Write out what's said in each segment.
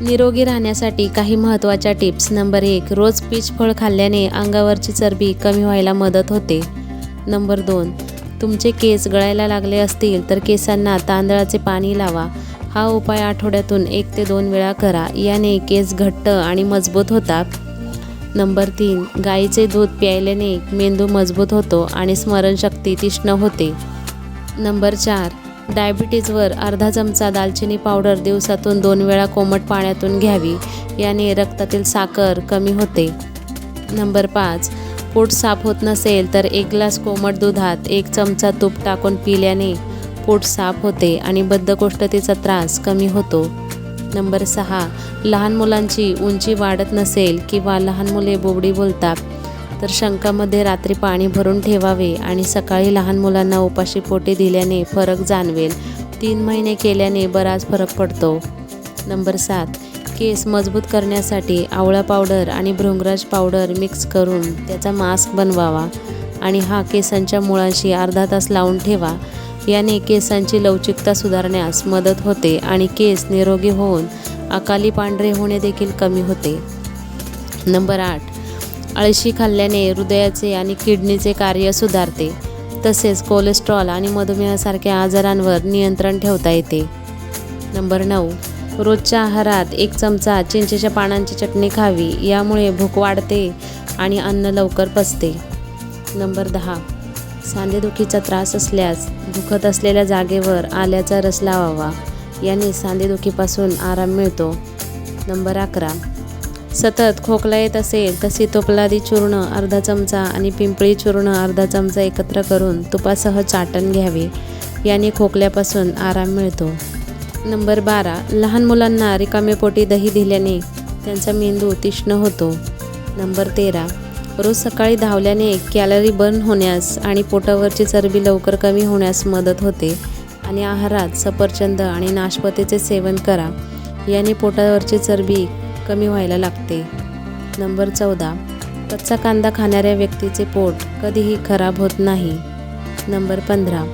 निरोगी राहण्यासाठी काही महत्त्वाच्या टिप्स. नंबर 1, रोज पीच फळ खाल्ल्याने अंगावरची चरबी कमी व्हायला मदत होते. नंबर 2, तुमचे केस गळायला लागले असतील तर केसांना तांदळाचे पाणी लावा. हा उपाय आठवड्यातून 1 ते 2 वेळा करा. याने केस घट्ट आणि मजबूत होतात. नंबर 3, गाईचे दूध प्यायल्याने मेंदू मजबूत होतो आणि स्मरणशक्ती तीक्ष्ण होते. नंबर 4, डायबिटीजवर अर्धा चमचा दालचिनी पावडर दिवसातून 2 वेळा कोमट पाण्यातून घ्यावी. याने रक्तातील साखर कमी होते. नंबर 5, पोट साफ होत नसेल तर 1 ग्लास कोमट दुधात 1 चमचा तूप टाकून पिल्याने पोट साफ होते आणि बद्धकोष्ठतेचा त्रास कमी होतो. नंबर 6, लहान मुलांची उंची वाढत नसेल किंवा लहान मुले बोबडी बोलतात तर शंखामध्ये रात्री पाणी भरून ठेवावे आणि सकाळी लहान मुलांना उपाशी पोटी दिल्याने फरक जाणवेल. 3 महिने केल्याने बराच फरक पडतो. नंबर 7, केस मजबूत करण्यासाठी आवळा पावडर आणि भृंगराज पावडर मिक्स करून त्याचा मास्क बनवावा आणि हा केसांच्या मुळांशी अर्धा तास लावून ठेवा. याने केसांची लवचिकता सुधारण्यास मदत होते आणि केस निरोगी होऊन अकाली पांढरे होणे देखील कमी होते. नंबर 8, अळशी खाल्ल्याने हृदयाचे आणि किडनीचे कार्य सुधारते. तसेच कोलेस्ट्रॉल आणि मधुमेहासारख्या आजारांवर नियंत्रण ठेवता येते. नंबर 9, रोजच्या आहारात 1 चमचा चिंचेच्या पानांची चटणी खावी. यामुळे भूक वाढते आणि अन्न लवकर पचते. नंबर 10, सांधेदुखीचा त्रास असल्यास दुखत असलेल्या जागेवर आल्याचा रस लावावा. याने सांधेदुखीपासून आराम मिळतो. नंबर 11, सतत खोकला येत असेल तर सीतोपलादी चूर्ण अर्धा चमचा आणि पिंपळी चूर्ण अर्धा चमचा एकत्र करून तुपासह चाटण घ्यावे. याने खोकल्यापासून आराम मिळतो. नंबर 12, लहान मुलांना रिकामे पोटी दही दिल्याने त्यांचा मेंदू तीक्ष्ण होतो. नंबर 13, रोज सकाळी धावल्याने कॅलरी बर्न होण्यास आणि पोटावरची चरबी लवकर कमी होण्यास मदत होते आणि आहारात सफरचंद आणि नाशपातीचे सेवन करा. याने पोटावरची चरबी कमी व्हायला लागते. नंबर 14, कच्चा कांदा खाणाऱ्या व्यक्तीचे पोट कधीही खराब होत नाही. नंबर 15,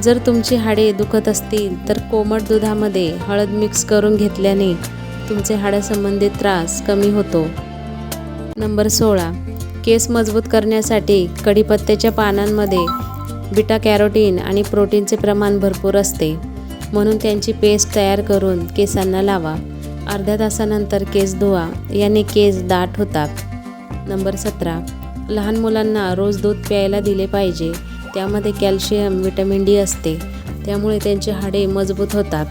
जर तुमची हाडे दुखत असतील तर कोमट दुधामध्ये हळद मिक्स करून घेतल्याने तुमचे हाडासंबंधित त्रास कमी होतो. नंबर 16, केस मजबूत करण्यासाठी कढीपत्त्याच्या पानांमध्ये बीटा कॅरोटीन आणि प्रोटीनचे प्रमाण भरपूर असते. म्हणून त्यांची पेस्ट तयार करून केसांना लावा. अर्ध्या तासानंतर केस धुवा. याने केस दाट होतात. नंबर 17, लहान मुलांना रोज दूध प्यायला दिले पाहिजे. त्यामध्ये कॅल्शियम, व्हिटॅमिन डी असते. त्यामुळे त्यांची हाडे मजबूत होतात.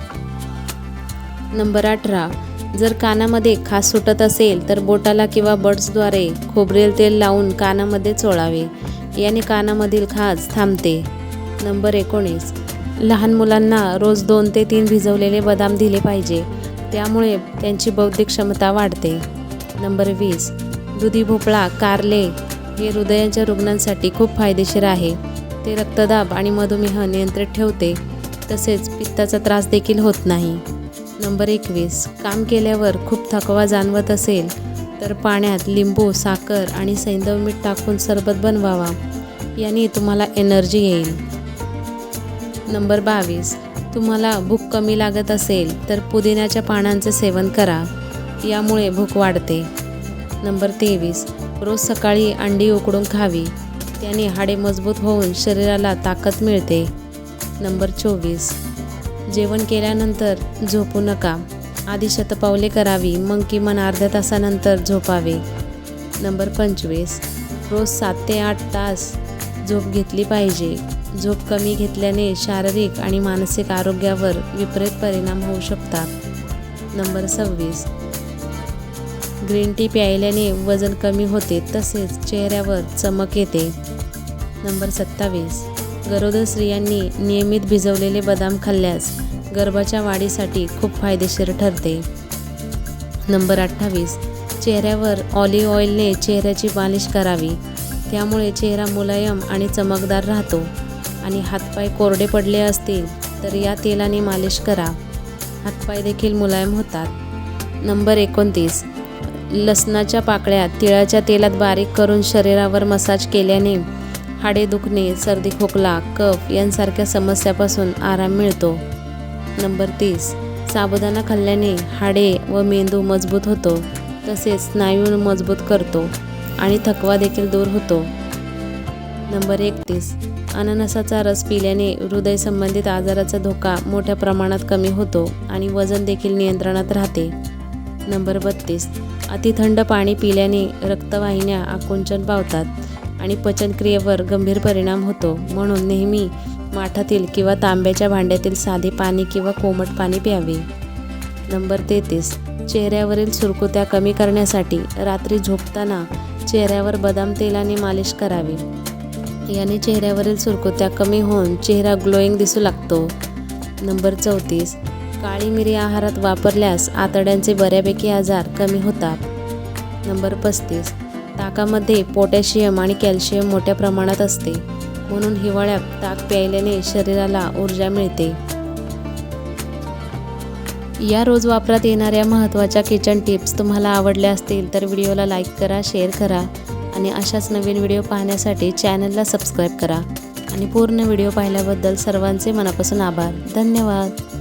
नंबर 18, जर कानामध्ये खाज सुटत असेल तर बोटाला किंवा बड्सद्वारे खोबरेल तेल लावून कानामध्ये चोळावे. याने कानामधील खाज थांबते. नंबर 19, लहान मुलांना रोज 2 ते 3 भिजवलेले बदाम दिले पाहिजे. त्यामुळे त्यांची बौद्धिक क्षमता वाढते. नंबर 20, दुधी भोपळा, कारले हे हृदयाच्या रुग्णांसाठी खूप फायदेशीर आहे. ते रक्तदाब आणि मधुमेह नियंत्रित ठेवते. तसेच पित्ताचा त्रास देखील होत नाही. नंबर 21, काम केल्यावर खूप थकवा जाणवत असेल तर पाण्यात लिंबू, साखर आणि सैंधव मीठ टाकून सरबत बनवावा. याने तुम्हाला एनर्जी येईल. नंबर 22, तुम्हाला भूक कमी लागत असेल तर पुदिन्याच्या पानांचे सेवन करा. यामुळे भूक वाढते. नंबर 23, रोज सकाळी अंडी उकडून खावी. त्याने हाडे मजबूत होऊन शरीराला ताकद मिळते. नंबर 24, जेवण केल्यानंतर झोपू नका. आधी शतपावले करावी, मग किमान अर्ध्या तासानंतर झोपावे. नंबर 25, रोज 7 ते 8 तास झोप घेतली पाहिजे. झोप कमी घेतल्याने शारीरिक आणि मानसिक आरोग्यावर विपरीत परिणाम होऊ शकतात. नंबर 26, ग्रीन टी प्यायल्याने वजन कमी होते तसेच चेहऱ्यावर चमक येते. नंबर 27, गरोदर स्त्रियांनी नियमित भिजवलेले बदाम खाल्ल्यास गर्भाच्या वाढीसाठी खूप फायदेशीर ठरते. नंबर 28, चेहऱ्यावर ऑलिव्ह ऑइलने चेहऱ्याची मालिश करावी. त्यामुळे चेहरा मुलायम आणि चमकदार राहतो. आणि हातपाय कोरडे पडले असतील तर या तेलाने मालिश करा. हातपाय देखील मुलायम होतात. नंबर 29, लसणाच्या पाकळ्या तिळाच्या तेलात बारीक करून शरीरावर मसाज केल्याने हाडे दुखणे, सर्दी खोकला, कफ यांसारख्या समस्यापासून आराम मिळतो. नंबर 30, साबुदाणा खाल्ल्याने हाडे व मेंदू मजबूत होतो, तसेच स्नायू मजबूत करतो आणि थकवा देखील दूर होतो. नंबर 31. अननसाचा रस पिल्याने हृदय संबंधित आजाराचा धोका मोठ्या प्रमाणात कमी होतो आणि वजन देखील नियंत्रणात राहते. नंबर 32. अतिथंड पाणी पिल्याने रक्तवाहिन्या आकुंचन पावतात आणि पचनक्रियेवर गंभीर परिणाम होतो, म्हणून नेहमी माठातील किंवा तांब्याच्या भांड्यातील साधे पाणी किंवा कोमट पाणी प्यावे. नंबर 33. चेहऱ्यावरील सुरकुत्या कमी करण्यासाठी रात्री झोपताना चेहऱ्यावर बदाम तेलाने मालिश करावी. याने चेहऱ्यावरील सुरकुत्या कमी होऊन चेहरा ग्लोईंग दिसू लागतो. नंबर 34. काळी मिरी आहारात वापरल्यास आतड्यांचे बऱ्यापैकी आजार कमी होतात. नंबर 35. ताकामध्ये पोटॅशियम आणि कॅल्शियम मोठ्या प्रमाणात असते, म्हणून हिवाळ्यात ताक प्यायल्याने शरीराला ऊर्जा मिळते. या रोज वापरात येणाऱ्या महत्त्वाच्या किचन टिप्स तुम्हाला आवडल्या असतील तर व्हिडिओला लाईक करा, शेअर करा आणि अशाच नवीन व्हिडिओ पाहण्यासाठी चॅनलला सबस्क्राईब करा. आणि पूर्ण व्हिडिओ पाहिल्याबद्दल सर्वांचे मनापासून आभार. धन्यवाद.